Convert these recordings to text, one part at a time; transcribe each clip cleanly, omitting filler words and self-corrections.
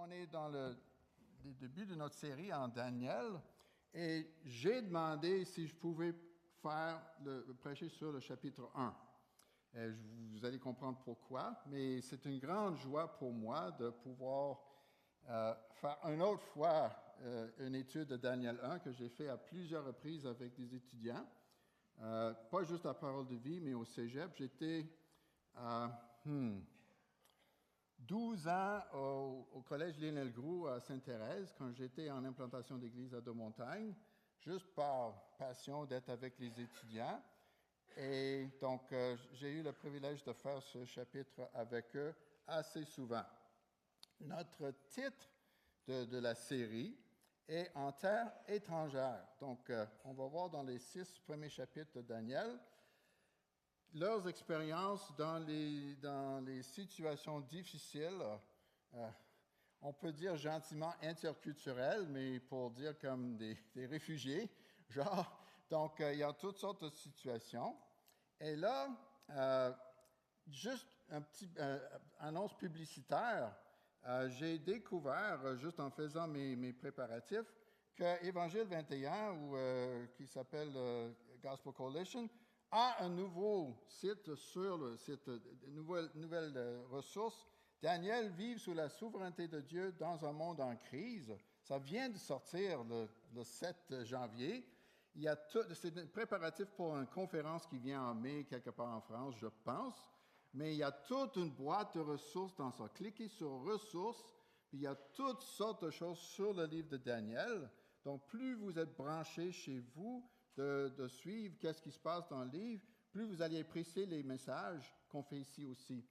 On est dans le début de notre série en Daniel et j'ai demandé si je pouvais prêcher sur le chapitre 1. Vous allez comprendre pourquoi, mais c'est une grande joie pour moi de pouvoir faire une autre fois une étude de Daniel 1 que j'ai fait à plusieurs reprises avec des étudiants, pas juste à Parole de vie, mais au Cégep. J'étais 12 ans au collège Lionel Groulx à Sainte-Thérèse, quand j'étais en implantation d'église à Deux-Montagnes, juste par passion d'être avec les étudiants. Et donc, j'ai eu le privilège de faire ce chapitre avec eux assez souvent. Notre titre de la série est « En terre étrangère ». Donc, on va voir dans les 6 premiers chapitres de Daniel leurs expériences dans les situations difficiles, on peut dire gentiment interculturelles, mais pour dire comme des réfugiés, genre. Donc, il y a toutes sortes de situations. Et là, juste un petit annonce publicitaire, j'ai découvert, juste en faisant mes préparatifs, que Évangile 21, qui s'appelle Gospel Coalition, a un nouveau site sur le site, nouvelle ressource. Daniel vit sous la souveraineté de Dieu dans un monde en crise. Ça vient de sortir le 7 janvier. C'est un préparatif pour une conférence qui vient en mai, quelque part en France, je pense. Mais il y a toute une boîte de ressources dans ça. Cliquez sur ressources, puis il y a toutes sortes de choses sur le livre de Daniel. Donc, plus vous êtes branchés chez vous, de suivre qu'est-ce qui se passe dans le livre, plus vous allez apprécier les messages qu'on fait ici aussi.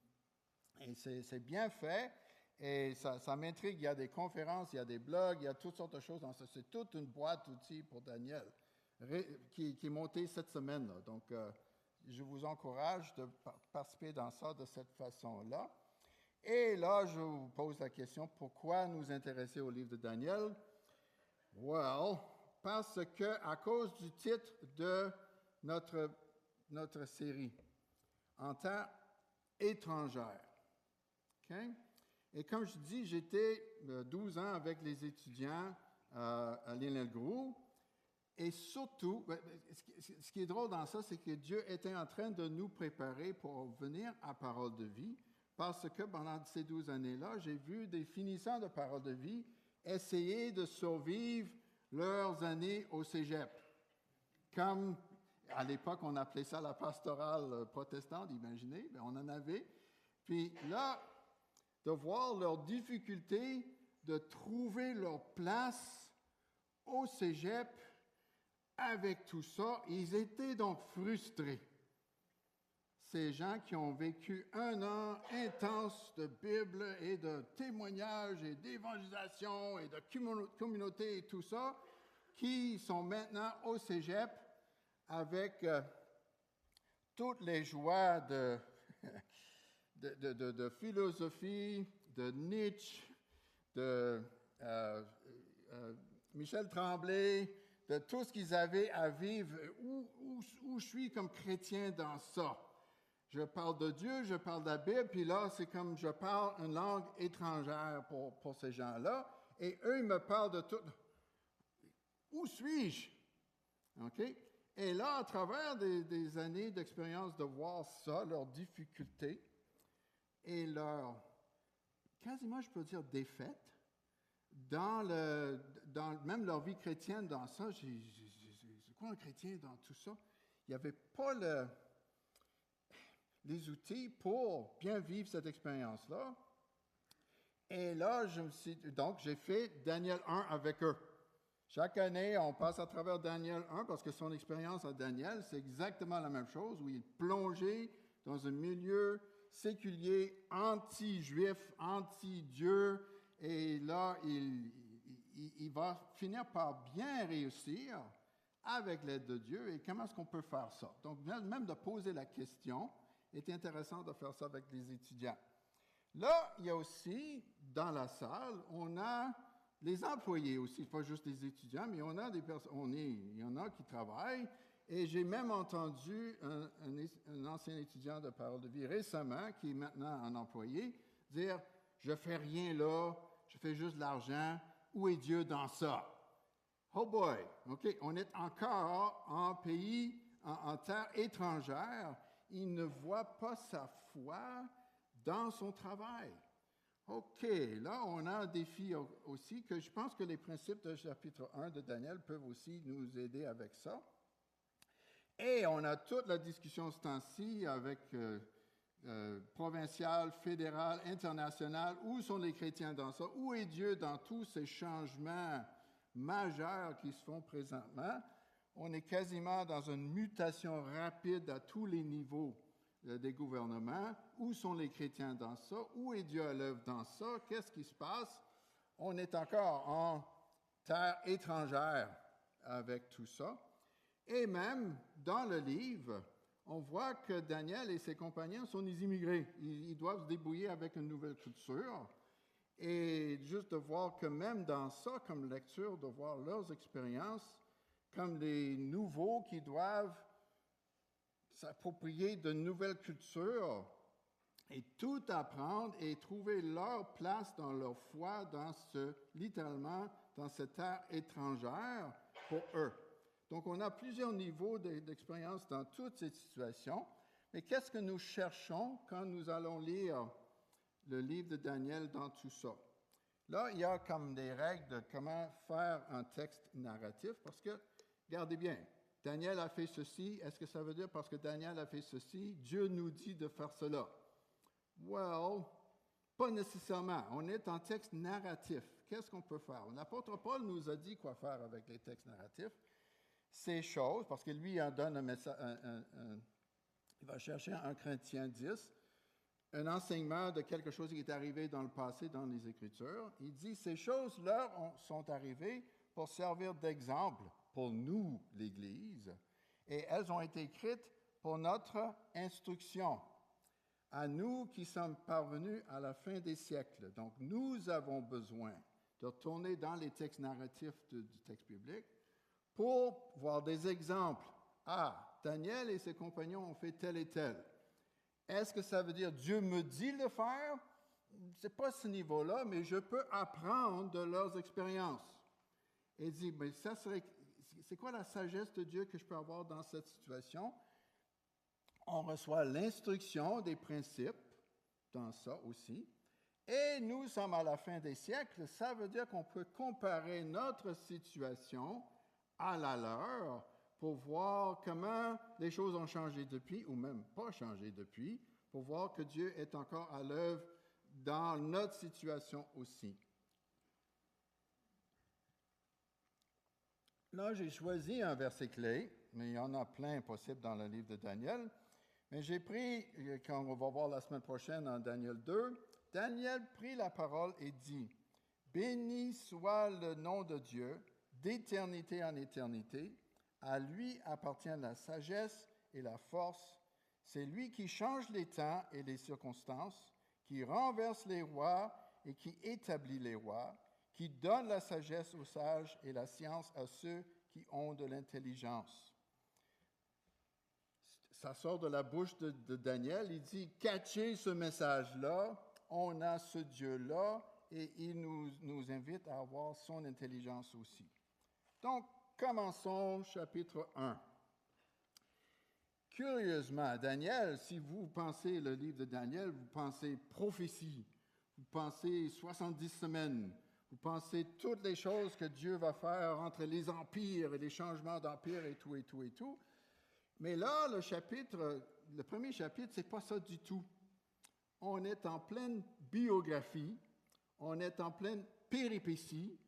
Et c'est bien fait, et ça m'intrigue. Il y a des conférences, il y a des blogs, il y a toutes sortes de choses dans ça. C'est toute une boîte d'outils pour Daniel qui est montée cette semaine. Là. Donc, je vous encourage de participer dans ça de cette façon-là. Et là, je vous pose la question, pourquoi nous intéresser au livre de Daniel? Well, parce que à cause du titre de notre série, En terre étrangère. Okay? Et comme je dis, j'étais 12 ans avec les étudiants à Lionel Groulx. Et surtout, ce qui est drôle dans ça, c'est que Dieu était en train de nous préparer pour venir à Parole de vie, parce que pendant ces 12 années-là, j'ai vu des finissants de Parole de vie essayer de survivre leurs années au cégep. Comme à l'époque, on appelait ça la pastorale protestante, imaginez, bien, on en avait. Puis là, de voir leur difficulté de trouver leur place au cégep avec tout ça, ils étaient donc frustrés. Ces gens qui ont vécu un an intense de Bible et de témoignages et d'évangélisation et de communauté et tout ça, qui sont maintenant au cégep avec toutes les joies de philosophie, de Nietzsche, de Michel Tremblay, de tout ce qu'ils avaient à vivre. Où je suis comme chrétien dans ça? Je parle de Dieu, je parle de la Bible, puis là, c'est comme je parle une langue étrangère pour ces gens-là, et eux, ils me parlent de tout. Où suis-je? OK? Et là, à travers des années d'expérience de voir ça, leurs difficultés et quasiment, je peux dire, défaite, dans même leur vie chrétienne, dans ça, c'est quoi un chrétien dans tout ça? Il n'y avait pas les outils pour bien vivre cette expérience-là. Et là, donc, j'ai fait Daniel 1 avec eux. Chaque année, on passe à travers Daniel 1 parce que son expérience à Daniel, c'est exactement la même chose, où il est plongé dans un milieu séculier, anti-juif, anti-Dieu, et là, il va finir par bien réussir avec l'aide de Dieu. Et comment est-ce qu'on peut faire ça? Donc, même de poser la question, est intéressant de faire ça avec les étudiants. Là, il y a aussi, dans la salle, on a les employés aussi, pas juste les étudiants, mais on a des personnes, il y en a qui travaillent. Et j'ai même entendu un ancien étudiant de Parole de vie récemment, qui est maintenant un employé, dire « Je fais rien là, je fait juste de l'argent. Où est Dieu dans ça? Oh boy, OK, on est encore en pays, en terre étrangère. Il ne voit pas sa foi dans son travail. OK, là, on a un défi aussi que je pense que les principes du chapitre 1 de Daniel peuvent aussi nous aider avec ça. Et on a toute la discussion ce temps-ci avec provincial, fédéral, international. Où sont les chrétiens dans ça? Où est Dieu dans tous ces changements majeurs qui se font présentement? On est quasiment dans une mutation rapide à tous les niveaux des gouvernements. Où sont les chrétiens dans ça? Où est Dieu à l'œuvre dans ça? Qu'est-ce qui se passe? On est encore en terre étrangère avec tout ça. Et même dans le livre, on voit que Daniel et ses compagnons sont des immigrés. Ils doivent se débrouiller avec une nouvelle culture. Et juste de voir que même dans ça, comme lecture, de voir leurs expériences, comme les nouveaux qui doivent s'approprier de nouvelles cultures et tout apprendre et trouver leur place dans leur foi, littéralement, dans cette terre étrangère pour eux. Donc, on a plusieurs niveaux d'expérience dans toutes ces situations. Mais qu'est-ce que nous cherchons quand nous allons lire le livre de Daniel dans tout ça? Là, il y a comme des règles de comment faire un texte narratif, parce que, regardez bien, Daniel a fait ceci. Est-ce que ça veut dire parce que Daniel a fait ceci, Dieu nous dit de faire cela? Well, pas nécessairement. On est en texte narratif. Qu'est-ce qu'on peut faire? L'apôtre Paul nous a dit quoi faire avec les textes narratifs. Ces choses, parce que lui, il en donne un message, il va chercher en 1 Corinthiens 10, un enseignement de quelque chose qui est arrivé dans le passé dans les Écritures. Il dit, ces choses-là sont arrivées pour servir d'exemple pour nous, l'Église, et elles ont été écrites pour notre instruction, à nous qui sommes parvenus à la fin des siècles. Donc, nous avons besoin de retourner dans les textes narratifs du texte biblique pour voir des exemples. Ah, Daniel et ses compagnons ont fait tel et tel. Est-ce que ça veut dire Dieu me dit le faire? Ce n'est pas ce niveau-là, mais je peux apprendre de leurs expériences. Et il dit, mais c'est quoi la sagesse de Dieu que je peux avoir dans cette situation? On reçoit l'instruction des principes dans ça aussi. Et nous sommes à la fin des siècles. Ça veut dire qu'on peut comparer notre situation à la leur pour voir comment les choses ont changé depuis, ou même pas changé depuis, pour voir que Dieu est encore à l'œuvre dans notre situation aussi. Là, j'ai choisi un verset clé, mais il y en a plein possibles dans le livre de Daniel. Mais j'ai pris, quand on va voir la semaine prochaine en Daniel 2, Daniel prit la parole et dit, « Béni soit le nom de Dieu, d'éternité en éternité. À lui appartient la sagesse et la force. C'est lui qui change les temps et les circonstances, qui renverse les rois et qui établit les rois, qui donne la sagesse aux sages et la science à ceux qui ont de l'intelligence. » Ça sort de la bouche de Daniel. Il dit, catchez ce message-là, on a ce Dieu-là, et il nous invite à avoir son intelligence aussi. Donc, commençons chapitre 1. Curieusement, Daniel, si vous pensez le livre de Daniel, vous pensez prophétie, vous pensez 70 semaines, vous pensez toutes les choses que Dieu va faire entre les empires et les changements d'empire et tout, et tout, et tout. Mais là, le premier chapitre, c'est pas ça du tout. On est en pleine biographie, on est en pleine péripétie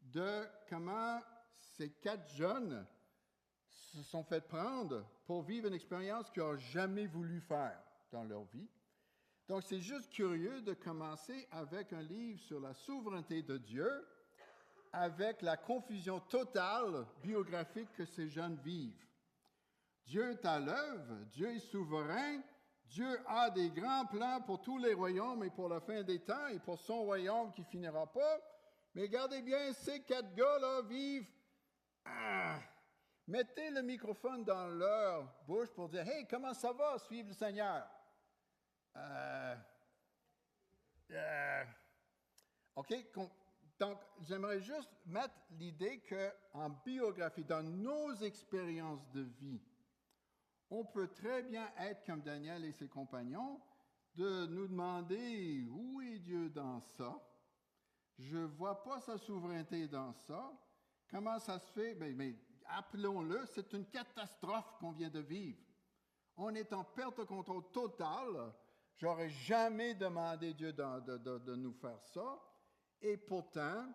de comment ces 4 jeunes se sont fait prendre pour vivre une expérience qu'ils n'ont jamais voulu faire dans leur vie. Donc, c'est juste curieux de commencer avec un livre sur la souveraineté de Dieu, avec la confusion totale biographique que ces jeunes vivent. Dieu est à l'œuvre, Dieu est souverain, Dieu a des grands plans pour tous les royaumes et pour la fin des temps et pour son royaume qui ne finira pas. Mais regardez bien, ces 4 gars-là vivent... Mettez le microphone dans leur bouche pour dire « Hey, comment ça va, suivre le Seigneur? OK? Donc, j'aimerais juste mettre l'idée qu'en biographie, dans nos expériences de vie, on peut très bien être comme Daniel et ses compagnons, de nous demander où est Dieu dans ça. Je ne vois pas sa souveraineté dans ça. Comment ça se fait? Mais appelons-le, c'est une catastrophe qu'on vient de vivre. On est en perte de contrôle totale. J'aurais jamais demandé Dieu de nous faire ça. Et pourtant,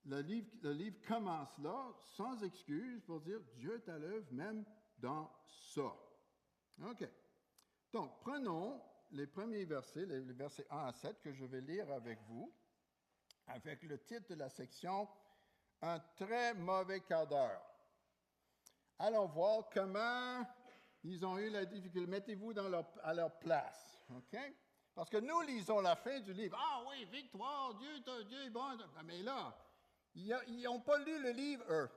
le livre commence là, sans excuse, pour dire Dieu est à l'œuvre même dans ça. OK. Donc, prenons les premiers versets, les versets 1 à 7, que je vais lire avec vous, avec le titre de la section « Un très mauvais quart d'heure ». Allons voir comment ils ont eu la difficulté. Mettez-vous à leur place, OK? Parce que nous lisons la fin du livre. Ah oui, victoire, Dieu est bon. Mais là, ils n'ont pas lu le livre, eux.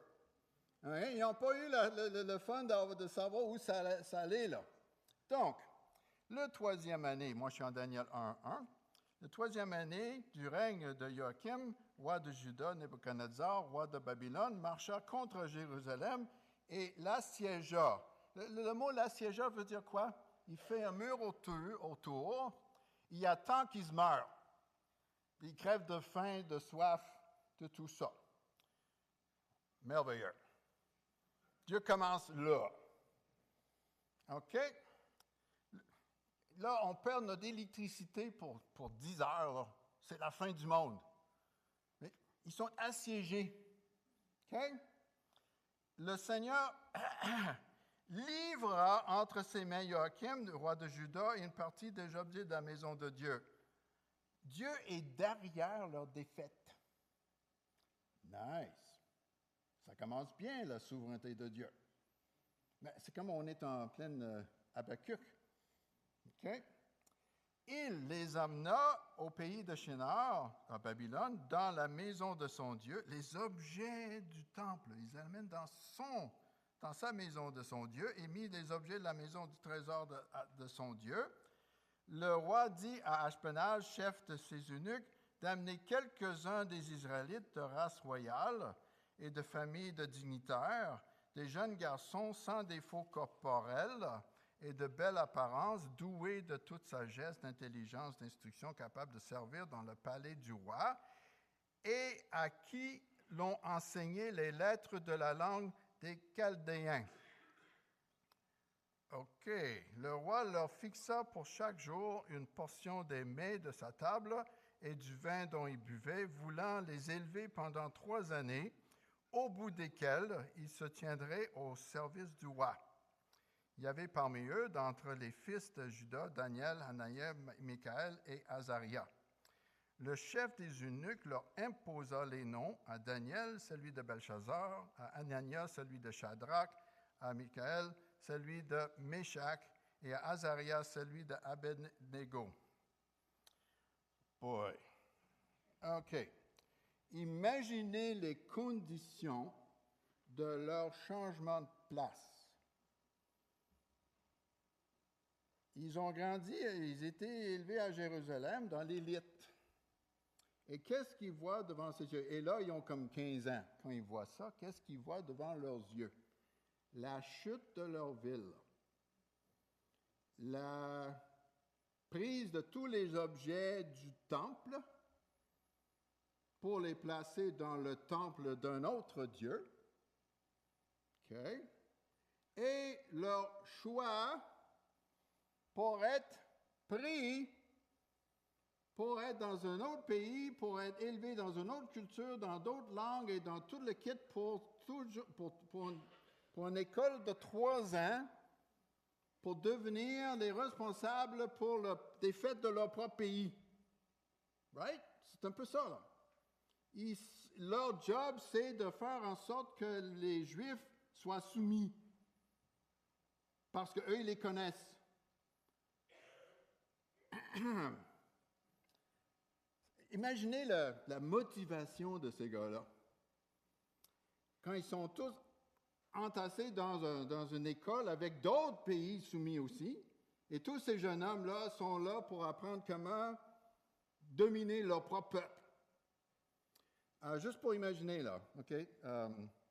Hein? Ils n'ont pas eu le fun de savoir où ça allait, là. Donc, le troisième année, moi je suis en Daniel 1:1, le troisième année du règne de Joachim, roi de Juda, Nebuchadnezzar, roi de Babylone, marcha contre Jérusalem et l'assiégea. Le mot l'assiégea veut dire quoi? Il fait un mur autour, il attend qu'ils meurent. Il crève de faim, de soif, de tout ça. Merveilleux. Dieu commence là. OK? Là, on perd notre électricité pour 10 heures. Là. C'est la fin du monde. Mais ils sont assiégés. OK? Le Seigneur livrera entre ses mains Joachim, le roi de Juda, et une partie des objets de la maison de Dieu. Dieu est derrière leur défaite. Nice. Ça commence bien, la souveraineté de Dieu. Mais c'est comme on est en pleine Habakkuk. OK? Il les amena au pays de Shinar, à Babylone, dans la maison de son Dieu, les objets du temple. Ils les amènent dans sa maison de son Dieu et mit les objets de la maison du trésor de son Dieu. Le roi dit à Ashpenaz, chef de ses eunuques, d'amener quelques-uns des Israélites de race royale et de famille de dignitaires, des jeunes garçons sans défaut corporel et de belle apparence, doués de toute sagesse, d'intelligence, d'instruction, capables de servir dans le palais du roi, et à qui l'on enseigné les lettres de la langue des Chaldéens. OK. Le roi leur fixa pour chaque jour une portion des mets de sa table et du vin dont ils buvaient, voulant les élever pendant 3 années, au bout desquelles ils se tiendraient au service du roi. Il y avait parmi eux, d'entre les fils de Juda, Daniel, Hanaïa, Michaël et Azaria. Le chef des eunuques leur imposa les noms à Daniel, celui de Belchazar, à Anania, celui de Shadrach, à Michaël, celui de Méshach, et à Azaria, celui de Abednego. Boy. OK. Imaginez les conditions de leur changement de place. Ils ont grandi, ils étaient élevés à Jérusalem, dans l'élite. Et qu'est-ce qu'ils voient devant ses yeux? Et là, ils ont comme 15 ans. Quand ils voient ça, qu'est-ce qu'ils voient devant leurs yeux? La chute de leur ville. La prise de tous les objets du temple pour les placer dans le temple d'un autre Dieu. OK? Et leur choix pour être pris, pour être dans un autre pays, pour être élevé dans une autre culture, dans d'autres langues et dans tout le kit pour une école de 3 ans, pour devenir les responsables pour la défaite de leur propre pays. Right? C'est un peu ça, là. Leur job, c'est de faire en sorte que les Juifs soient soumis. Parce qu'eux, ils les connaissent. Imaginez la motivation de ces gars-là. Quand ils sont tous entassés dans une école avec d'autres pays soumis aussi, et tous ces jeunes hommes-là sont là pour apprendre comment dominer leur propre peuple. Juste pour imaginer, là, OK?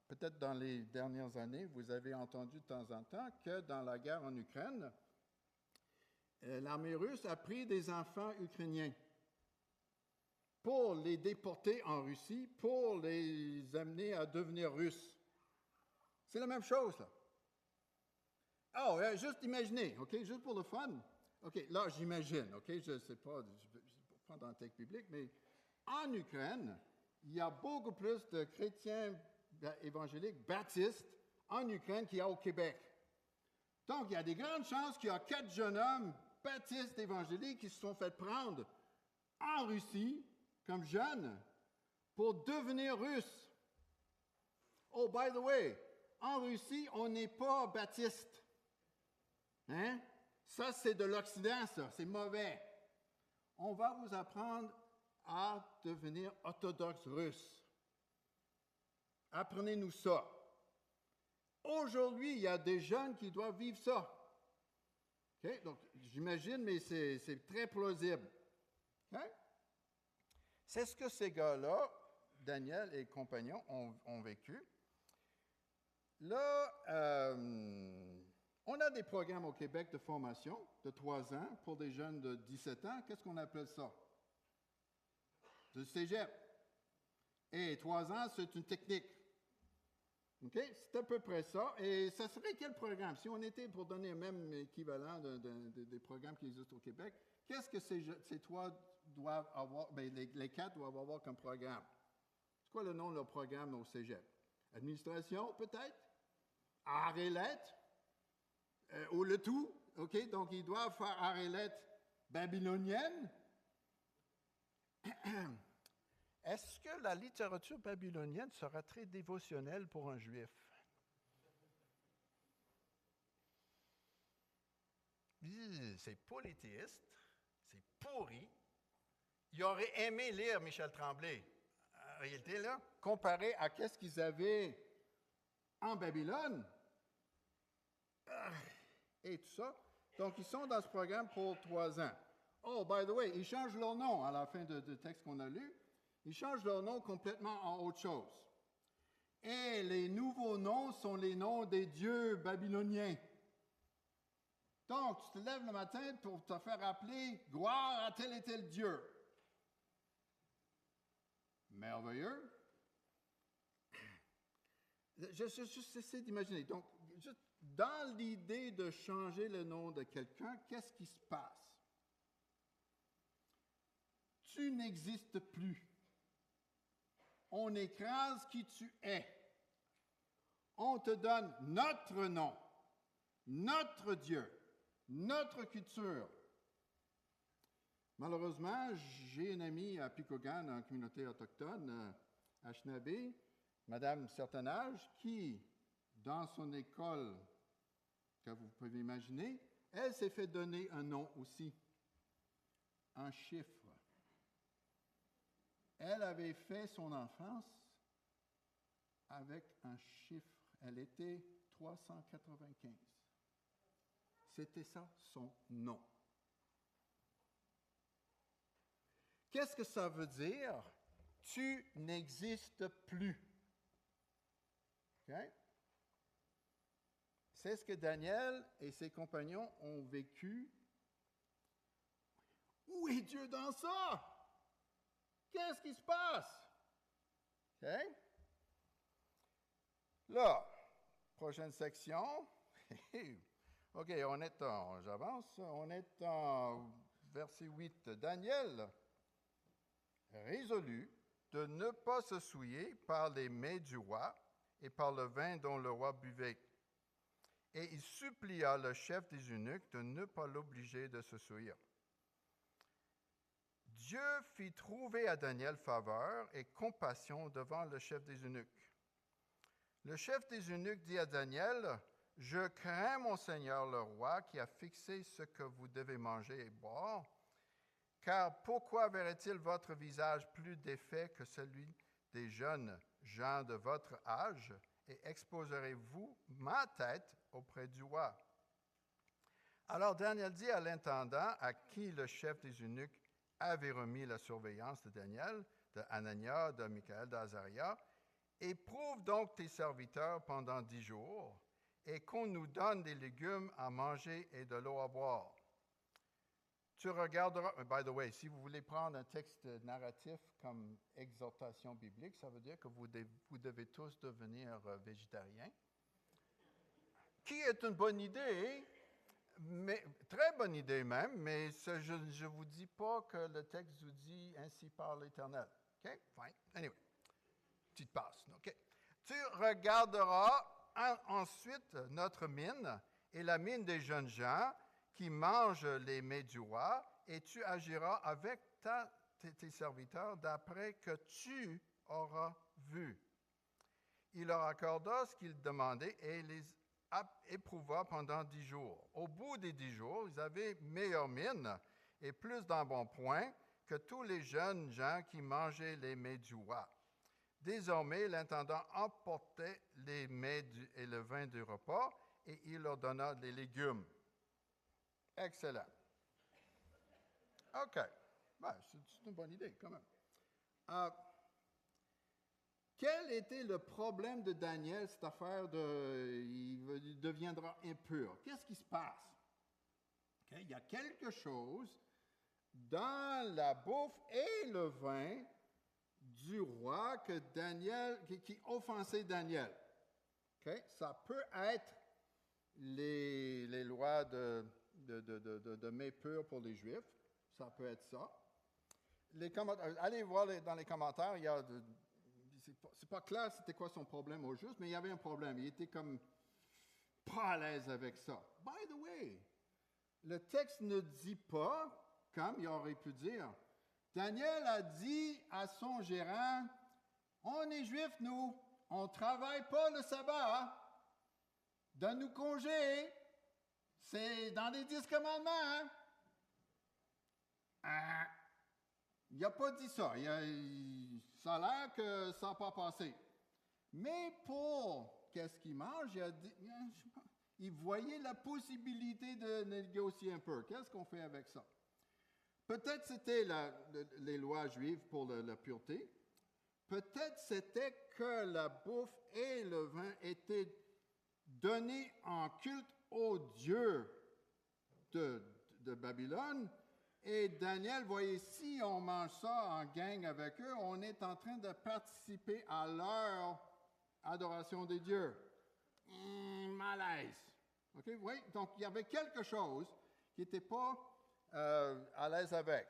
Peut-être dans les dernières années, vous avez entendu de temps en temps que dans la guerre en Ukraine, l'armée russe a pris des enfants ukrainiens pour les déporter en Russie, pour les amener à devenir russes. C'est la même chose, là. Oh, juste imaginez, OK? Juste pour le fun. OK, là, j'imagine, OK? Je ne sais pas, je ne vais pas dans le texte biblique, mais en Ukraine, il y a beaucoup plus de chrétiens évangéliques baptistes en Ukraine qu'il y a au Québec. Donc, il y a des grandes chances qu'il y a 4 jeunes hommes baptistes évangéliques qui se sont fait prendre en Russie comme jeunes pour devenir russes. Oh, by the way, en Russie, on n'est pas baptiste. Hein? Ça, c'est de l'Occident, ça. C'est mauvais. On va vous apprendre à devenir orthodoxe russe. Apprenez-nous ça. Aujourd'hui, il y a des jeunes qui doivent vivre ça. Okay? Donc, j'imagine, mais c'est très plausible. Okay? C'est ce que ces gars-là, Daniel et compagnons, ont vécu. Là, on a des programmes au Québec de formation de 3 ans pour des jeunes de 17 ans. Qu'est-ce qu'on appelle ça? Du cégep. Et 3 ans, c'est une technique. OK? C'est à peu près ça. Et ça serait quel programme? Si on était pour donner le même équivalent des programmes qui existent au Québec, qu'est-ce que ces 3 doivent avoir, bien, les 4 doivent avoir comme programme? C'est quoi le nom de leur programme au cégep? Administration, peut-être? Arts et lettres? Ou le tout? OK? Donc, ils doivent faire arts et lettres babyloniennes. Est-ce que la littérature babylonienne sera très dévotionnelle pour un juif? C'est polythéiste, c'est pourri. Il aurait aimé lire Michel Tremblay. En réalité, là, comparé à ce qu'ils avaient en Babylone, et tout ça. Donc, ils sont dans ce programme pour 3 ans. Oh, by the way, ils changent leur nom à la fin du texte qu'on a lu. Ils changent leur nom complètement en autre chose. Et les nouveaux noms sont les noms des dieux babyloniens. Donc, tu te lèves le matin pour te faire appeler gloire à tel et tel dieu. Merveilleux. J'essaie d'imaginer. Donc, juste dans l'idée de changer le nom de quelqu'un, qu'est-ce qui se passe? Tu n'existes plus. On écrase qui tu es. On te donne notre nom, notre Dieu, notre culture. Malheureusement, j'ai une amie à Picogan, en communauté autochtone, à Chenabé, Madame Certain Âge, qui, dans son école, que vous pouvez imaginer, elle s'est fait donner un nom aussi, un chiffre. Elle avait fait son enfance avec un chiffre. Elle était 395. C'était ça, son nom. Qu'est-ce que ça veut dire? Tu n'existes plus. Okay? C'est ce que Daniel et ses compagnons ont vécu. Où est Dieu dans ça? Qu'est-ce qui se passe? Okay? Là, prochaine section. OK, j'avance, on est en verset 8. Daniel résolut de ne pas se souiller par les mets du roi et par le vin dont le roi buvait. Et il supplia le chef des eunuques de ne pas l'obliger de se souiller. Dieu fit trouver à Daniel faveur et compassion devant le chef des eunuques. Le chef des eunuques dit à Daniel, « Je crains mon Seigneur le roi qui a fixé ce que vous devez manger et boire, car pourquoi verrait-il votre visage plus défait que celui des jeunes gens de votre âge, et exposerez-vous ma tête auprès du roi? » Alors Daniel dit à l'intendant, à qui le chef des eunuques avait remis la surveillance de Daniel, de Anania, de Michaël, d'Azaria. Éprouve donc tes serviteurs pendant 10 jours, et qu'on nous donne des légumes à manger et de l'eau à boire. Tu regarderas, by the way, si vous voulez prendre un texte narratif comme exhortation biblique, ça veut dire que vous devez tous devenir végétariens. Qui est une bonne idée, mais, très bonne idée même, mais je ne vous dis pas que le texte vous dit « Ainsi parle l'Éternel ». OK? Fine. Anyway, petite passe. OK? Tu regarderas ensuite notre mine et la mine des jeunes gens qui mangent les mets du roi, et tu agiras avec tes serviteurs d'après que tu auras vu. Il leur accorda ce qu'ils demandaient et les éprouva pendant 10 jours. Au bout des 10 jours, ils avaient meilleure mine et plus d'embonpoint que tous les jeunes gens qui mangeaient les mets du roi. Désormais, l'intendant emportait les mets et le vin du repas, et il leur donna des légumes. Excellent. OK. Ben, c'est une bonne idée, quand même. Quel était le problème de Daniel, cette affaire il deviendra impur? Qu'est-ce qui se passe? Okay? Il y a quelque chose dans la bouffe et le vin du roi que qui offensait Daniel. Okay? Ça peut être les lois de mets purs pour les Juifs. Ça peut être ça. Allez voir dans les commentaires, c'est pas clair c'était quoi son problème au juste, mais il y avait un problème. Il était comme pas à l'aise avec ça. By the way, le texte ne dit pas, comme il aurait pu dire, Daniel a dit à son gérant, on est Juifs, nous, on ne travaille pas le sabbat, donne-nous congé, c'est dans les 10 commandements. Il n'a pas dit ça. Ça a l'air que ça n'a pas passé. Mais pour qu'est-ce qu'il mange, il voyait la possibilité de négocier un peu. Qu'est-ce qu'on fait avec ça? Peut-être c'était les lois juives pour la pureté. Peut-être c'était que la bouffe et le vin étaient donnés en culte aux dieux de Babylone. Et Daniel voyait, si on mange ça en gang avec eux, on est en train de participer à leur adoration des dieux. Malaise. OK? Oui, donc il y avait quelque chose qui n'était pas à l'aise avec.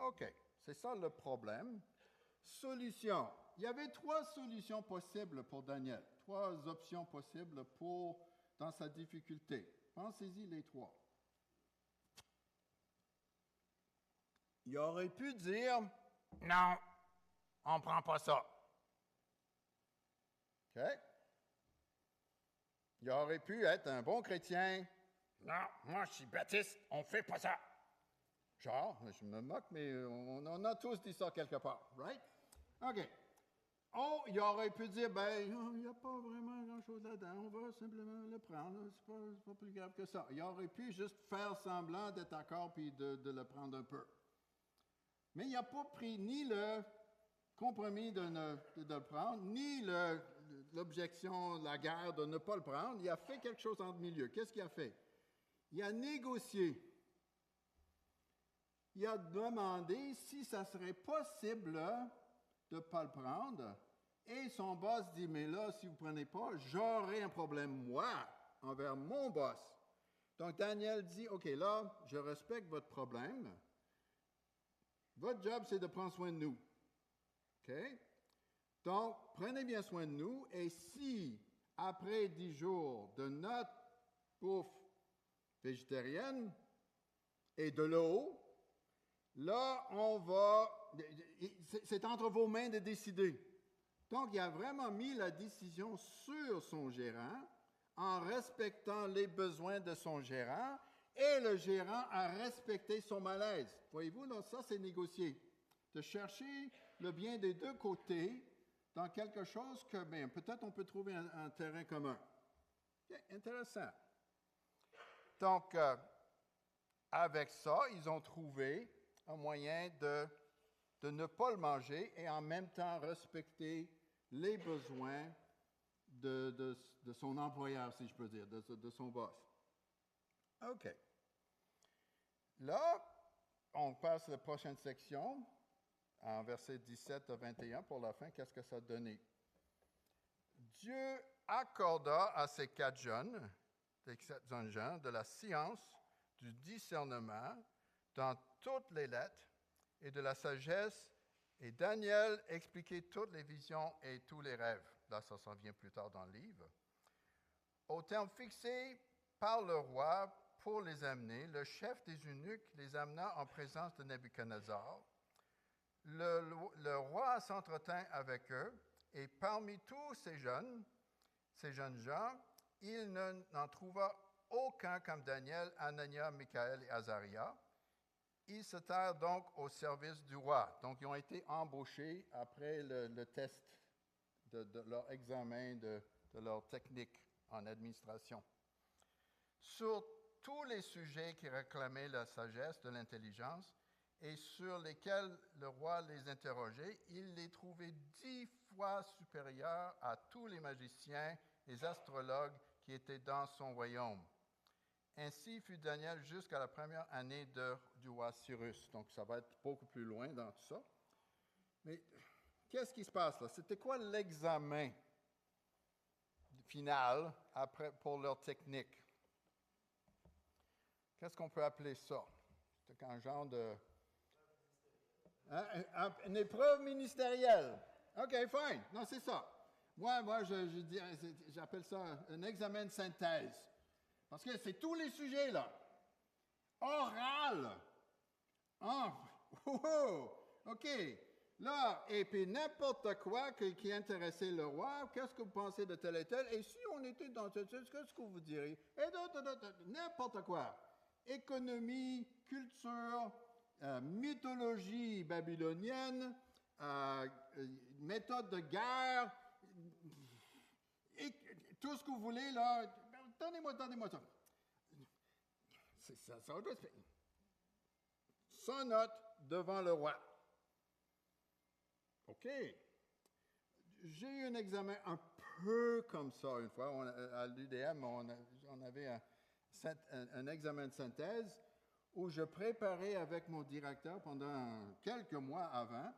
OK, c'est ça le problème. Solution. Il y avait 3 solutions possibles pour Daniel, 3 options possibles dans sa difficulté. Pensez-y les 3. Il aurait pu dire, non, on ne prend pas ça. OK? Il aurait pu être un bon chrétien. Non, moi je suis baptiste, on ne fait pas ça. Genre, je me moque, mais on a tous dit ça quelque part, right? OK. Oh, il aurait pu dire, il n'y a pas vraiment grand-chose là-dedans, on va simplement le prendre, c'est pas plus grave que ça. Il aurait pu juste faire semblant d'être d'accord puis de le prendre un peu. Mais il n'a pas pris ni le compromis de le prendre, ni l'objection, la guerre de ne pas le prendre. Il a fait quelque chose entre milieu. Qu'est-ce qu'il a fait? Il a négocié. Il a demandé si ça serait possible de ne pas le prendre. Et son boss dit, mais là, si vous ne prenez pas, j'aurai un problème, moi, envers mon boss. Donc Daniel dit, OK, là, je respecte votre problème. Votre job, c'est de prendre soin de nous. OK? Donc, prenez bien soin de nous. Et si, après 10 jours de notre bouffe végétarienne et de l'eau, là, c'est entre vos mains de décider. Donc, il a vraiment mis la décision sur son gérant en respectant les besoins de son gérant. Et le gérant a respecté son malaise. Voyez-vous, là, ça, c'est négocier. De chercher le bien des deux côtés dans quelque chose que, peut-être on peut trouver un terrain commun. Okay, intéressant. Donc, avec ça, ils ont trouvé un moyen de de ne pas le manger et en même temps respecter les besoins de son employeur, si je peux dire, de son boss. OK. Là, on passe à la prochaine section, en versets 17 à 21 pour la fin. Qu'est-ce que ça a donné? Dieu accorda à ces 4 jeunes de la science, du discernement dans toutes les lettres et de la sagesse, et Daniel expliquait toutes les visions et tous les rêves. Là, ça s'en vient plus tard dans le livre. Au terme fixé par le roi pour les amener, le chef des eunuques les amena en présence de Nebuchadnezzar. Le roi s'entretint avec eux, et parmi tous ces jeunes gens, il n'en trouva aucun comme Daniel, Anania, Michaël et Azaria. Ils se tinrent donc au service du roi. Donc, ils ont été embauchés après le test de leur examen, de leur technique en administration. Sur tous les sujets qui réclamaient la sagesse, de l'intelligence, et sur lesquels le roi les interrogeait, il les trouvait 10 fois supérieurs à tous les magiciens et astrologues qui étaient dans son royaume. Ainsi fut Daniel jusqu'à la première année du roi Cyrus. Donc, ça va être beaucoup plus loin dans tout ça. Mais qu'est-ce qui se passe là? C'était quoi l'examen final pour leur technique? Qu'est-ce qu'on peut appeler ça? C'est un genre de... Une épreuve ministérielle. OK, fine. Non, c'est ça. Moi j'appelle ça un examen de synthèse. Parce que c'est tous les sujets, là. Oral. OK. Là, et puis n'importe quoi qui intéressait le roi, qu'est-ce que vous pensez de tel et tel? Et si on était dans ce qu'est-ce que vous diriez? Et n'importe quoi. Économie, culture, mythologie babylonienne, méthode de guerre, et tout ce que vous voulez, là, donnez-moi ça. Ça doit se faire. Sans note devant le roi. OK. J'ai eu un examen un peu comme ça une fois. À l'UDM, on avait un examen de synthèse où je préparais avec mon directeur pendant quelques mois avant,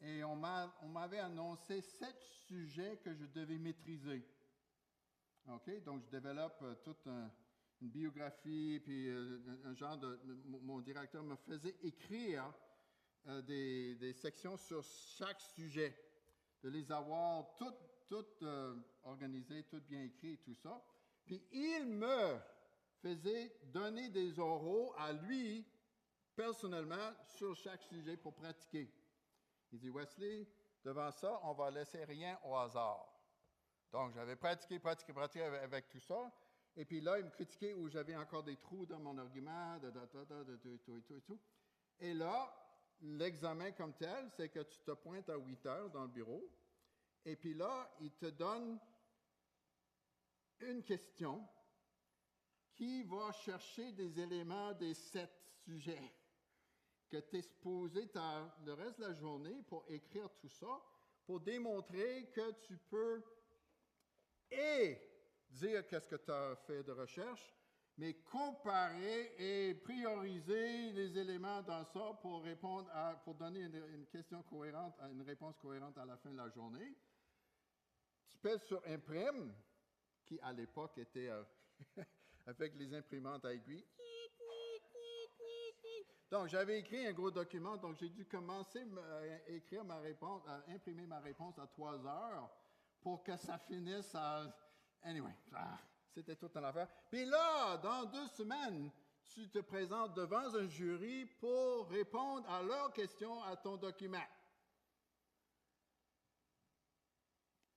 et on m'avait annoncé 7 sujets que je devais maîtriser. OK? Donc, je développe toute une biographie, puis un genre de... Mon directeur me faisait écrire des sections sur chaque sujet, de les avoir toutes organisées, toutes bien écrites et tout ça. Puis, il me faisait donner des oraux à lui, personnellement, sur chaque sujet pour pratiquer. Il dit, Wesley, devant ça, on va laisser rien au hasard. Donc, j'avais pratiqué avec tout ça. Et puis là, il me critiquait où j'avais encore des trous dans mon argument, tout. Et là, l'examen comme tel, c'est que tu te pointes à 8 heures dans le bureau. Et puis là, il te donne une question qui va chercher des éléments des 7 sujets que tu es supposé le reste de la journée pour écrire tout ça, pour démontrer que tu peux dire qu'est-ce que tu as fait de recherche, mais comparer et prioriser les éléments dans ça pour pour donner une question cohérente, une réponse cohérente à la fin de la journée. Tu pèses sur imprime, qui à l'époque était avec les imprimantes à aiguille. Donc, j'avais écrit un gros document, donc j'ai dû commencer à écrire ma réponse, à imprimer ma réponse à 3 heures pour que ça finisse à... Anyway, c'était toute une affaire. Puis là, dans 2 semaines, tu te présentes devant un jury pour répondre à leurs questions à ton document.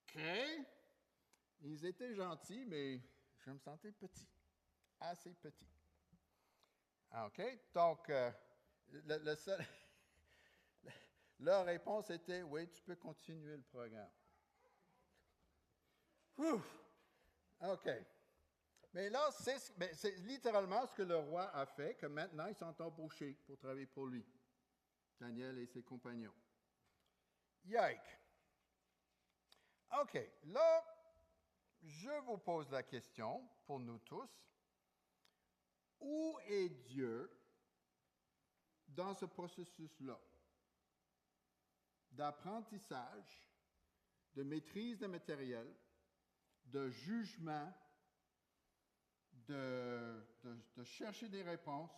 OK. Ils étaient gentils, mais je me sentais petit. Assez petit. OK? Donc, leur réponse était, oui, tu peux continuer le programme. Ouf! OK. Mais là, c'est littéralement ce que le roi a fait, que maintenant, ils sont embauchés pour travailler pour lui. Daniel et ses compagnons. Yike! OK, là, je vous pose la question pour nous tous. Où est Dieu dans ce processus-là d'apprentissage, de maîtrise de matériel, de jugement, de chercher des réponses,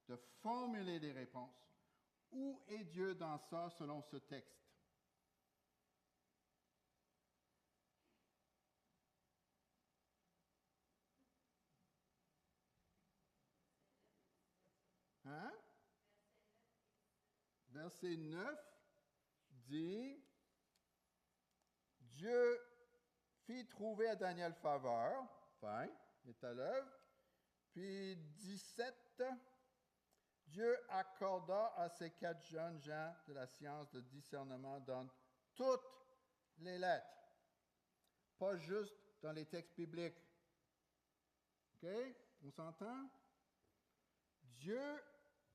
de formuler des réponses? Où est Dieu dans ça selon ce texte? Hein? Verset 9 dit, Dieu fit trouver à Daniel faveur, enfin, il est à l'œuvre. Puis 17, Dieu accorda à ces 4 jeunes gens de la science de discernement dans toutes les lettres, pas juste dans les textes bibliques. OK? On s'entend? Dieu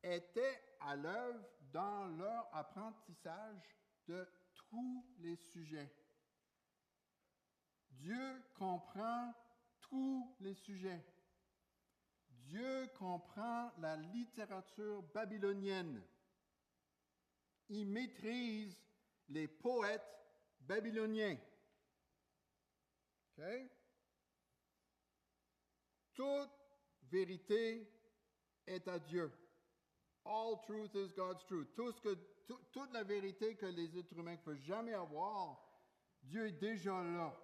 était à l'œuvre dans leur apprentissage de tous les sujets. Dieu comprend tous les sujets. Dieu comprend la littérature babylonienne. Il maîtrise les poètes babyloniens. OK? Toute vérité est à Dieu. All truth is God's truth. Toute la vérité que les êtres humains ne peuvent jamais avoir, Dieu est déjà là.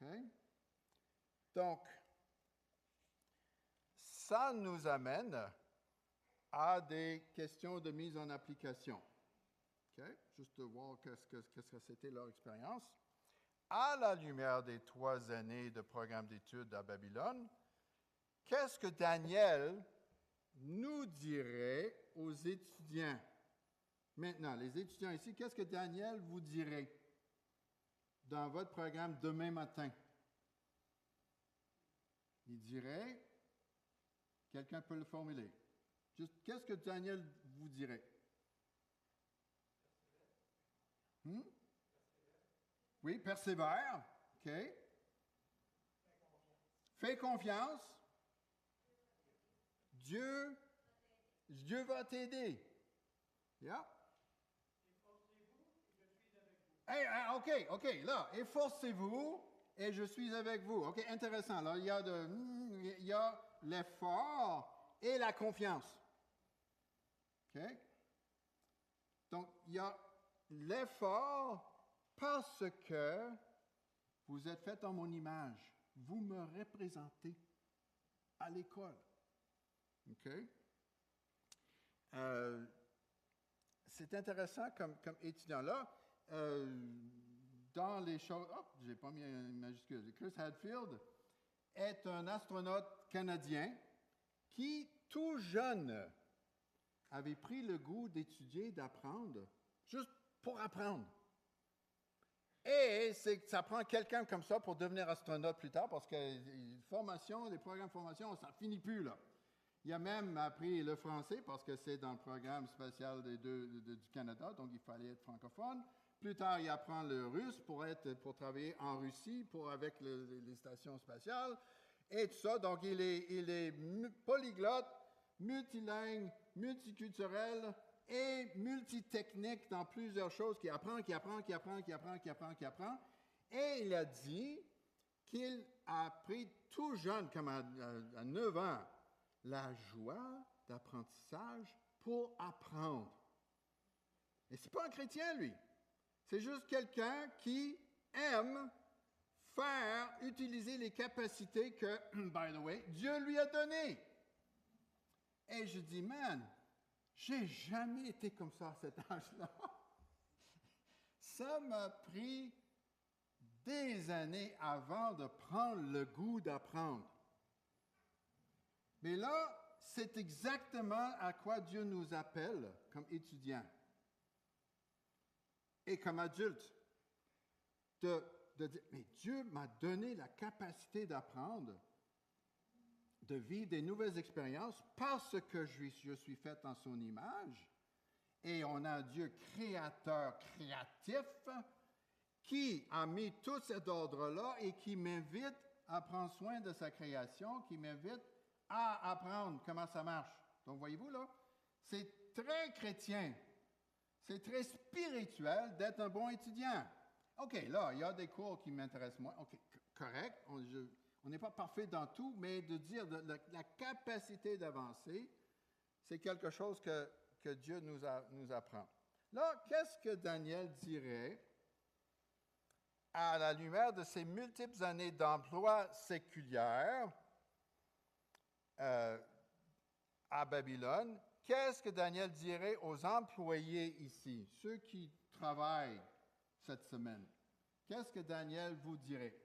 OK? Donc, ça nous amène à des questions de mise en application. Okay? Juste de voir qu'est-ce que c'était leur expérience. À la lumière des 3 années de programme d'études à Babylone, qu'est-ce que Daniel nous dirait aux étudiants? Maintenant, les étudiants ici, qu'est-ce que Daniel vous dirait dans votre programme demain matin? Il dirait, quelqu'un peut le formuler. Juste, qu'est-ce que Daniel vous dirait? Oui, persévère. OK. Fais confiance. Dieu va t'aider. Yeah. Hey, OK, là, efforcez-vous et je suis avec vous. OK, intéressant. Là, il y a l'effort et la confiance. OK? Donc, il y a l'effort parce que vous êtes fait en mon image. Vous me représentez à l'école. OK? C'est intéressant comme étudiant là. Dans les choses... Oh, je n'ai pas mis une majuscule. Chris Hadfield est un astronaute canadien qui, tout jeune, avait pris le goût d'étudier, d'apprendre, juste pour apprendre. Et ça prend quelqu'un comme ça pour devenir astronaute plus tard, parce que les programmes de formation, ça ne finit plus, là. Il a même appris le français, parce que c'est dans le programme spatial du Canada, donc il fallait être francophone. Plus tard, il apprend le russe pour travailler en Russie, avec les stations spatiales, et tout ça. Donc, il est polyglotte, multilingue, multiculturel et multitechnique dans plusieurs choses, qui apprend. Et il a dit qu'il a appris tout jeune, comme à 9 ans, la joie d'apprentissage pour apprendre. Et ce n'est pas un chrétien, lui. C'est juste quelqu'un qui aime utiliser les capacités que, by the way, Dieu lui a données. Et je dis, man, j'ai jamais été comme ça à cet âge-là. Ça m'a pris des années avant de prendre le goût d'apprendre. Mais là, c'est exactement à quoi Dieu nous appelle comme étudiants et comme adultes. De dire, mais Dieu m'a donné la capacité d'apprendre, de vivre des nouvelles expériences parce que je suis fait en son image. Et on a un Dieu créateur, créatif, qui a mis tout cet ordre-là et qui m'invite à prendre soin de sa création, qui m'invite à apprendre comment ça marche. Donc, voyez-vous, là, c'est très chrétien, c'est très spirituel d'être un bon étudiant. OK, là, il y a des cours qui m'intéressent moins. OK, correct, on n'est pas parfait dans tout, mais de dire la capacité d'avancer, c'est quelque chose que Dieu nous apprend. Là, qu'est-ce que Daniel dirait à la lumière de ses multiples années d'emploi séculière à Babylone? Qu'est-ce que Daniel dirait aux employés ici, ceux qui travaillent cette semaine? Qu'est-ce que Daniel vous dirait?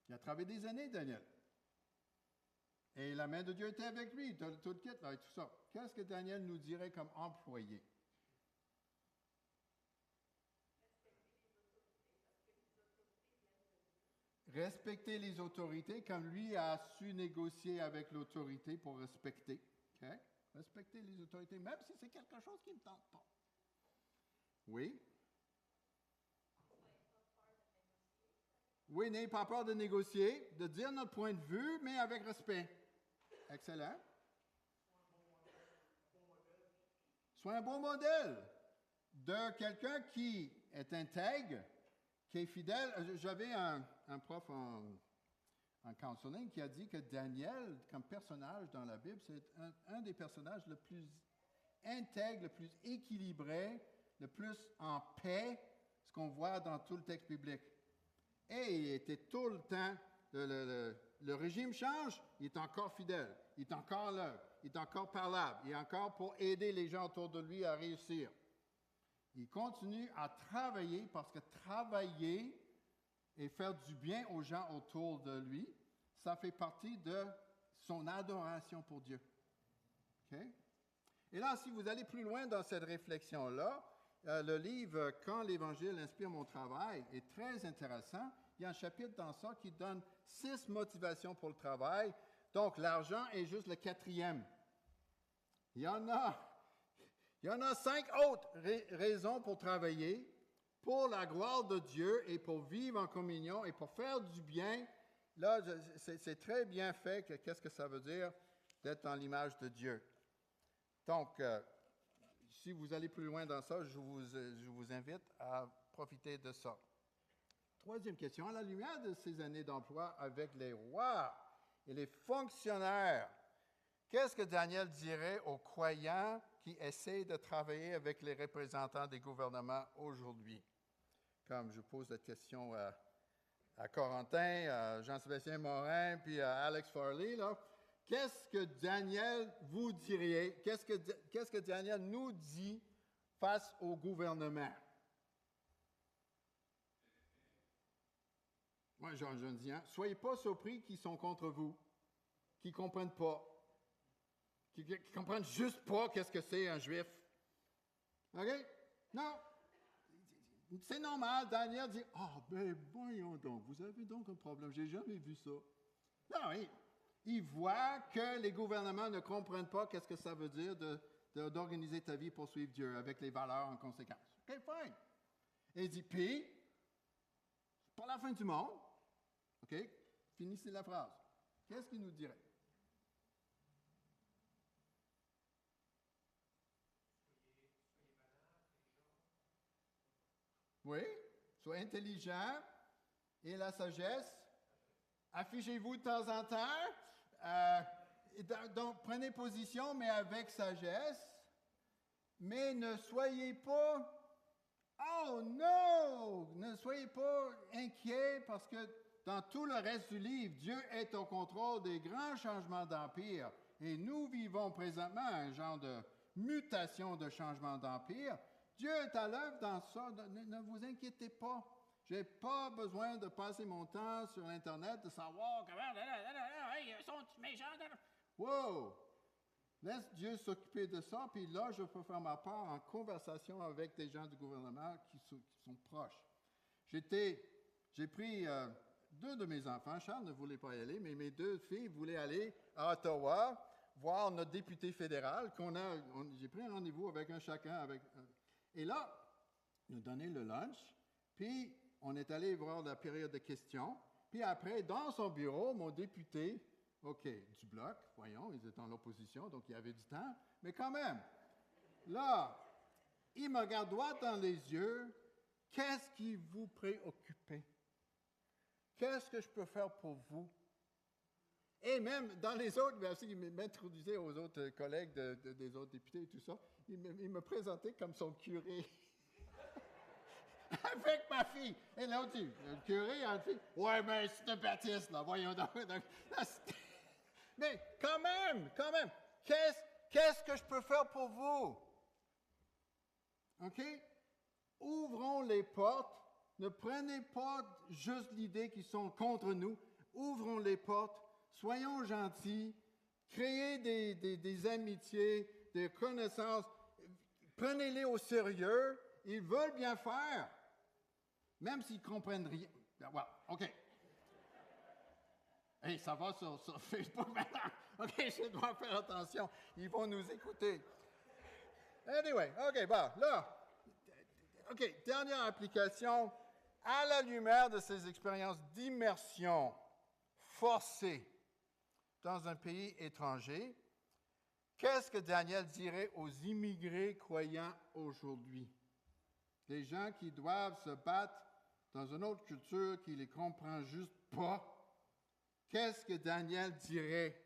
Il a travaillé des années, Daniel. Et la main de Dieu était avec lui, tout le kit, là, et tout ça. Qu'est-ce que Daniel nous dirait comme employé? Respecter les autorités, comme lui a su négocier avec l'autorité pour respecter. Okay? Respecter les autorités, même si c'est quelque chose qui ne me tente pas. Oui? Oui, n'ayez pas peur de négocier, de dire notre point de vue, mais avec respect. Excellent. Sois un bon modèle de quelqu'un qui est intègre, qui est fidèle. J'avais un prof en counseling qui a dit que Daniel, comme personnage dans la Bible, c'est un des personnages le plus intègre, le plus équilibré, le plus en paix, ce qu'on voit dans tout le texte biblique. Et il était tout le temps, le régime change, il est encore fidèle, il est encore là, il est encore parlable, il est encore pour aider les gens autour de lui à réussir. Il continue à travailler parce que travailler et faire du bien aux gens autour de lui, ça fait partie de son adoration pour Dieu. Okay? Et là, si vous allez plus loin dans cette réflexion-là, le livre « Quand l'Évangile inspire mon travail » est très intéressant. Il y a un chapitre dans ça qui donne 6 motivations pour le travail. Donc, l'argent est juste le 4e. Il y en a 5 autres raisons pour travailler, pour la gloire de Dieu et pour vivre en communion et pour faire du bien. Là, c'est très bien fait. Qu'est-ce que ça veut dire d'être dans l'image de Dieu? Donc, si vous allez plus loin dans ça, je vous invite à profiter de ça. Troisième question, à la lumière de ces années d'emploi avec les rois et les fonctionnaires, qu'est-ce que Daniel dirait aux croyants qui essaient de travailler avec les représentants des gouvernements aujourd'hui? Comme je pose cette question à Corentin, à Jean-Sébastien Morin, puis à Alex Farley, là. Qu'est-ce que Daniel vous dirait? Qu'est-ce que Daniel nous dit face au gouvernement? Moi, je dis, hein, soyez pas surpris qu'ils sont contre vous, qu'ils ne comprennent pas, qu'ils ne comprennent juste pas qu'est-ce que c'est un juif. OK? Non. C'est normal. Daniel dit, ben voyons donc, vous avez donc un problème, j'ai jamais vu ça. Non, il voit que les gouvernements ne comprennent pas qu'est-ce que ça veut dire d'organiser ta vie pour suivre Dieu avec les valeurs en conséquence. OK, fine. Et il dit, puis, c'est pas la fin du monde. OK? Finissez la phrase. Qu'est-ce qu'il nous dirait? Oui, soyez intelligent et la sagesse. Affichez-vous de temps en temps. Donc, prenez position, mais avec sagesse. Mais ne soyez pas, oh non! Ne soyez pas inquiets parce que dans tout le reste du livre, Dieu est au contrôle des grands changements d'empire. Et nous vivons présentement un genre de mutation de changement d'empire. Dieu est à l'œuvre dans ça. Ne vous inquiétez pas. Je n'ai pas besoin de passer mon temps sur Internet, de savoir comment... Ils sont méchants. Wow! Laisse Dieu s'occuper de ça, puis là, je peux faire ma part en conversation avec des gens du gouvernement qui sont proches. J'ai pris 2 de mes enfants. Charles ne voulait pas y aller, mais mes 2 filles voulaient aller à Ottawa voir notre député fédéral, j'ai pris un rendez-vous avec un chacun. Et là, il nous donnait le lunch, puis on est allé voir la période de questions. Puis après, dans son bureau, mon député, OK, du Bloc, voyons, ils étaient en opposition, donc il y avait du temps, mais quand même, là, il me regarde droit dans les yeux. Qu'est-ce qui vous préoccupe? Qu'est-ce que je peux faire pour vous? Et même dans les autres, il m'introduisait aux autres collègues des autres députés et tout ça. Il me présentait comme son curé. Avec ma fille. Et l'autre dit, le curé a dit, ouais, mais c'est un baptiste, là, voyons donc. Mais quand même, qu'est-ce que je peux faire pour vous? OK? Ouvrons les portes. Ne prenez pas juste l'idée qu'ils sont contre nous. Ouvrons les portes. Soyons gentils. Créez des amitiés, des connaissances. Prenez-les au sérieux. Ils veulent bien faire. Même s'ils ne comprennent rien. Well, OK. Hey, ça va sur Facebook maintenant. OK, je dois faire attention. Ils vont nous écouter. Anyway, OK, bon, là. OK, dernière application. À la lumière de ces expériences d'immersion forcée dans un pays étranger, qu'est-ce que Daniel dirait aux immigrés croyants aujourd'hui? Les gens qui doivent se battre dans une autre culture qui ne les comprend juste pas. Qu'est-ce que Daniel dirait?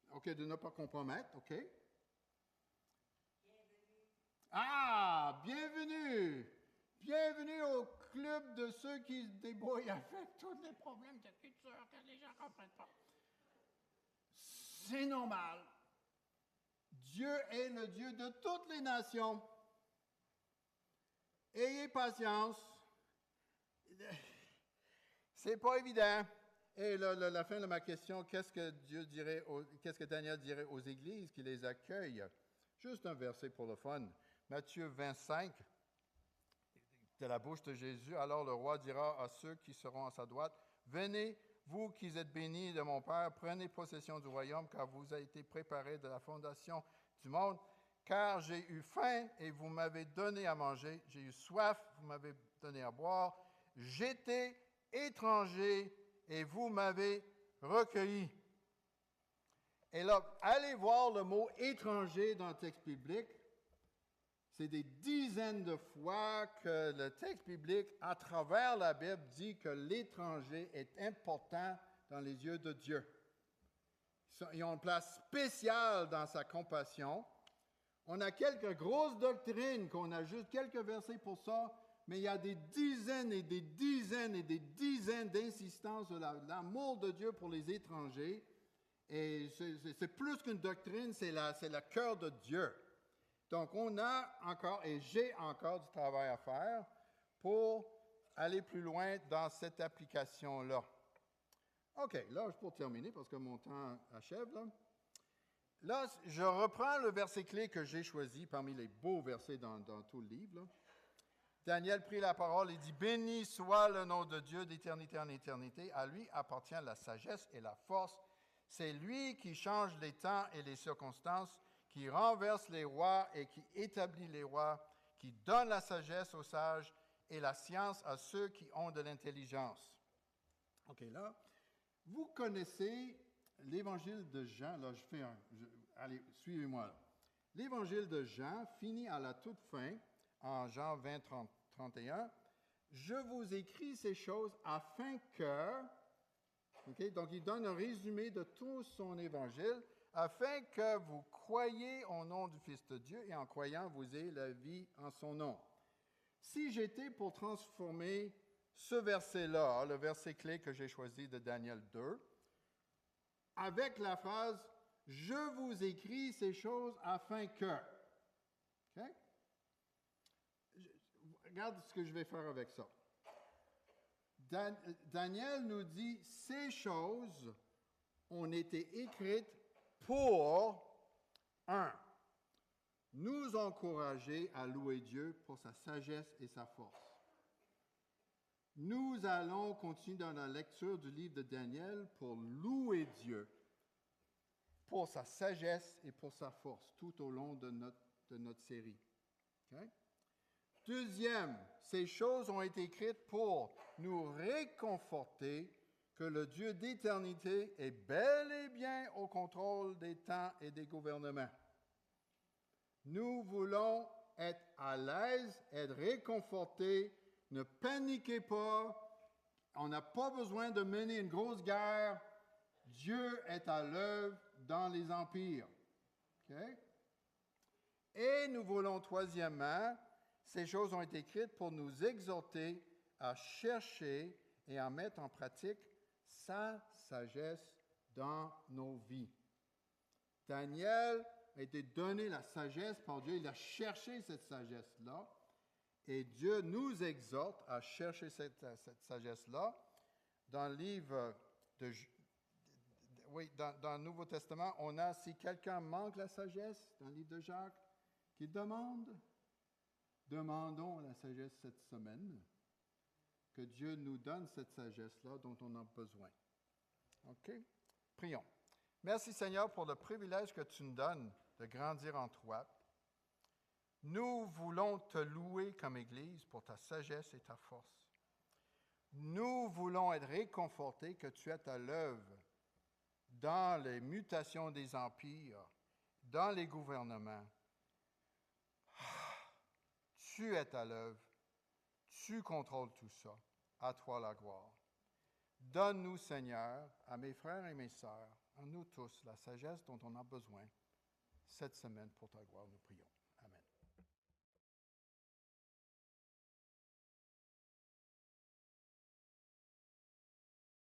OK, de ne pas compromettre, OK. Ah, bienvenue! Bienvenue au club de ceux qui se débrouillent avec tous les problèmes de culture que les gens ne comprennent pas. C'est normal. Dieu est le Dieu de toutes les nations. Ayez patience. C'est pas évident. Et la fin de ma question, qu'est-ce que Daniel dirait aux églises qui les accueillent? Juste un verset pour le fun. Matthieu 25, de la bouche de Jésus. Alors le roi dira à ceux qui seront à sa droite, venez, vous qui êtes bénis de mon Père, prenez possession du royaume, car vous a été préparé de la fondation du monde. Car j'ai eu faim et vous m'avez donné à manger. J'ai eu soif, vous m'avez donné à boire. J'étais étranger et vous m'avez recueilli. Et là, allez voir le mot étranger dans le texte biblique. C'est des dizaines de fois que le texte biblique, à travers la Bible, dit que l'étranger est important dans les yeux de Dieu. Ils ont une place spéciale dans sa compassion. On a quelques grosses doctrines, qu'on a juste quelques versets pour ça, mais il y a des dizaines et des dizaines et des dizaines d'insistances de l'amour de Dieu pour les étrangers. Et c'est plus qu'une doctrine, c'est le cœur de Dieu. Donc, on a encore, et j'ai encore du travail à faire pour aller plus loin dans cette application-là. OK, là, pour terminer, parce que mon temps achève, là, je reprends le verset clé que j'ai choisi parmi les beaux versets dans tout le livre. Là. Daniel prit la parole et dit, « Béni soit le nom de Dieu d'éternité en éternité. À lui appartient la sagesse et la force. C'est lui qui change les temps et les circonstances, qui renverse les rois et qui établit les rois, qui donne la sagesse aux sages et la science à ceux qui ont de l'intelligence. » OK, là, vous connaissez l'évangile de Jean. Là, allez, suivez-moi. Là. L'évangile de Jean finit à la toute fin, en Jean 20, 31. « Je vous écris ces choses afin que... » Okay, donc, il donne un résumé de tout son évangile, afin que vous croyiez au nom du Fils de Dieu et en croyant, vous ayez la vie en son nom. Si j'étais pour transformer ce verset-là, le verset clé que j'ai choisi de Daniel 2, avec la phrase « Je vous écris ces choses afin que... Okay? » Regarde ce que je vais faire avec ça. Daniel nous dit « Ces choses ont été écrites pour, 1, nous encourager à louer Dieu pour sa sagesse et sa force. Nous allons continuer dans la lecture du livre de Daniel pour louer Dieu pour sa sagesse et pour sa force tout au long de notre série. Okay? Deuxième, ces choses ont été écrites pour nous réconforter que le Dieu d'éternité est bel et bien au contrôle des temps et des gouvernements. Nous voulons être à l'aise, être réconfortés, ne paniquez pas, on n'a pas besoin de mener une grosse guerre. Dieu est à l'œuvre dans les empires. Okay? Et nous voulons, troisièmement, ces choses ont été écrites pour nous exhorter à chercher et à mettre en pratique sa sagesse dans nos vies. Daniel a été donné la sagesse par Dieu. Il a cherché cette sagesse-là. Et Dieu nous exhorte à chercher cette sagesse-là. Dans le livre dans le Nouveau Testament, on a, si quelqu'un manque la sagesse, dans le livre de Jacques, qui demande, demandons la sagesse cette semaine, que Dieu nous donne cette sagesse-là dont on a besoin. OK? Prions. Merci Seigneur pour le privilège que tu nous donnes de grandir en toi. Nous voulons te louer comme Église pour ta sagesse et ta force. Nous voulons être réconfortés que tu es à l'œuvre dans les mutations des empires, dans les gouvernements. Tu es à l'œuvre, tu contrôles tout ça. À toi la gloire. Donne-nous, Seigneur, à mes frères et mes sœurs, à nous tous, la sagesse dont on a besoin cette semaine pour ta gloire, nous prions.